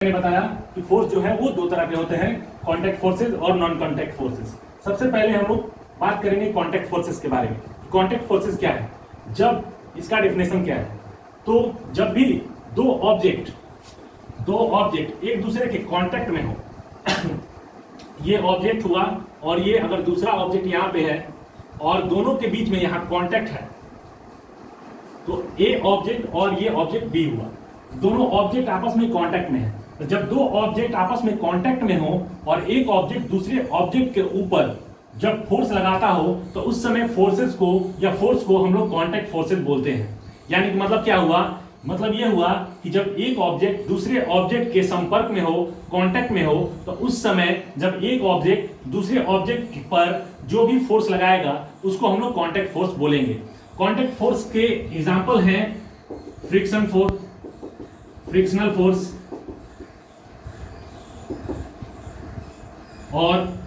मैंने बताया कि फोर्स जो है वो दो तरह के होते हैं, कॉन्टैक्ट फोर्सेस और नॉन कॉन्टैक्ट फोर्सेस। सबसे पहले हम लोग बात करेंगे कॉन्टैक्ट फोर्सेस के बारे में। कॉन्टैक्ट फोर्सेस क्या है, जब इसका डेफिनेशन क्या है, तो जब भी दो ऑब्जेक्ट एक दूसरे के कांटेक्ट में हो ये ऑब्जेक्ट हुआ और ये अगर दूसरा ऑब्जेक्ट यहाँ पे है और दोनों के बीच में यहाँ कांटेक्ट है, तो ए ऑब्जेक्ट और ये ऑब्जेक्ट बी हुआ, दोनों ऑब्जेक्ट आपस में कांटेक्ट में है। तो जब दो ऑब्जेक्ट आपस में कांटेक्ट में हो और एक ऑब्जेक्ट दूसरे ऑब्जेक्ट के ऊपर जब फोर्स लगाता हो, तो उस समय फोर्सेस को या फोर्स को हम लोग कांटेक्ट फोर्सेस बोलते हैं। यानी कि मतलब क्या हुआ, मतलब ये हुआ कि जब एक ऑब्जेक्ट दूसरे ऑब्जेक्ट के संपर्क में हो, कांटेक्ट में हो, तो उस समय जब एक ऑब्जेक्ट दूसरे ऑब्जेक्ट पर जो भी फोर्स लगाएगा उसको हम लोग कांटेक्ट फोर्स बोलेंगे। कांटेक्ट फोर्स के एग्जांपल हैं फ्रिक्शन फोर्स, फ्रिक्शनल फोर्स और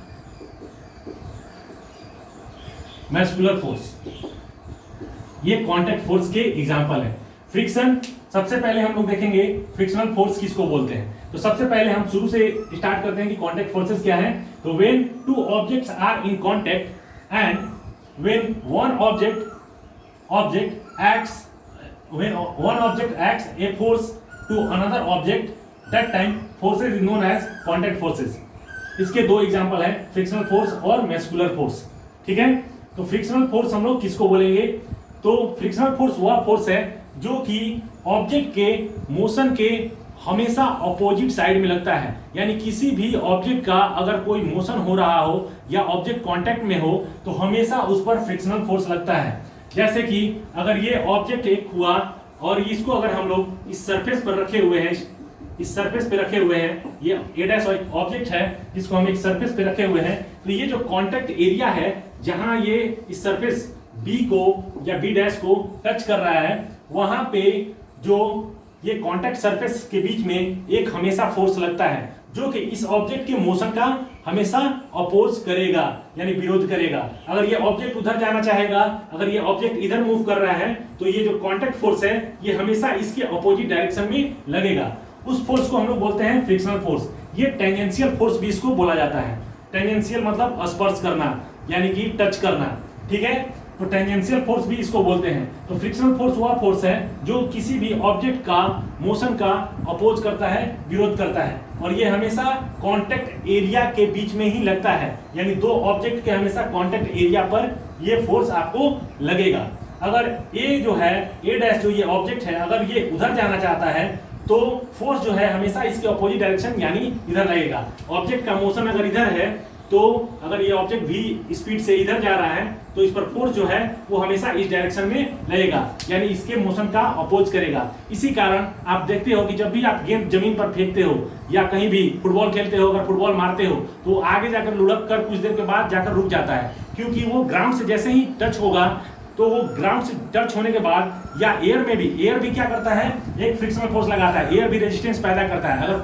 मस्कुलर फोर्स। ये कांटेक्ट फोर्स के एग्जांपल है। फ्रिक्शन, सबसे पहले हम लोग देखेंगे फ्रिक्शनल फोर्स किसको बोलते हैं। तो सबसे पहले हम शुरू से स्टार्ट करते हैं कि कांटेक्ट फोर्सेस क्या है। तो when two objects are in contact and when one object acts a force to another object, that time forces is known as contact forces। इसके दो एग्जांपल हैं, फ्रिक्शनल फोर्स और मस्कुलर फोर्स। ठीक है, तो फ्रिक्शनल फोर्स हम लोग किसको बोलेंगे, तो फ्रिक्शनल फोर्स वह फोर्स है जो कि ऑब्जेक्ट के मोशन के हमेशा अपोजिट साइड में लगता है। यानी किसी भी ऑब्जेक्ट का अगर कोई मोशन हो रहा हो या ऑब्जेक्ट कांटेक्ट में हो तो हमेशा उस पर फ्रिक्शनल फोर्स लगता है। जैसे कि अगर ये ऑब्जेक्ट एक हुआ और इसको अगर हम लोग इस सरफेस पर रखे हुए हैं, इस सरफेस पे रखे हुए हैं, ये ए डैश ऑब्जेक्ट है जिसको हम एक सरफेस पे रखे हुए हैं, तो ये जो कांटेक्ट एरिया है जहां ये इस सरफेस बी को या बी डैश को टच कर रहा है, वहां पे जो ये कांटेक्ट सरफेस के बीच में एक हमेशा फोर्स लगता है जो कि इस ऑब्जेक्ट के मोशन का हमेशा अपोज करेगा, यानी विरोध करेगा। अगर ये ऑब्जेक्ट उधर जाना चाहेगा, अगर ये ऑब्जेक्ट इधर मूव कर रहा है, तो ये जो कांटेक्ट फोर्स है ये हमेशा इसके अपोजिट डायरेक्शन में लगेगा। उस फोर्स को हम लोग बोलते हैं फ्रिक्शनल फोर्स। ये टेंजेंशियल फोर्स भी इसको बोला जाता है। टेंजेंशियल मतलब स्पर्श करना, यानी कि टच करना। ठीक है, तो टेंजेंशियल फोर्स भी इसको बोलते हैं। तो फ्रिक्शनल फोर्स वह फोर्स है जो किसी भी ऑब्जेक्ट का मोशन का अपोज करता है, विरोध करता है, और ये हमेशा कांटेक्ट एरिया के बीच में ही लगता है। यानी दो ऑब्जेक्ट के हमेशा कांटेक्ट एरिया पर ये फोर्स आपको लगेगा। अगर ए जो है, ए डैश जो ये ऑब्जेक्ट है, अगर ये उधर जाना चाहता है तो फोर्स जो है हमेशा इसके अपोजिट डायरेक्शन यानी इधर लगेगा। ऑब्जेक्ट का मोशन अगर इधर है, तो अगर ये ऑब्जेक्ट भी स्पीड से इधर जा रहा है तो इस पर फोर्स जो है वो हमेशा इस डायरेक्शन में लगेगा, यानी इसके मोशन का अपोज करेगा। इसी कारण आप देखते हो कि जब भी आप गेंद जमीन पर फेंकते हो या कहीं भी फुटबॉल खेलते हो, अगर फुटबॉल मारते हो तो आगे जाकर लुढ़क कर कुछ देर के बाद जाकर रुक जाता है, क्योंकि वो ग्राउंड से जैसे ही टच होगा तो वो ग्राउंड से टच होने के बाद या एयर भी क्या करता है, एक फ्रिक्शनल फोर्स लगाता है, एयर भी रेजिस्टेंस पैदा करता है। अगर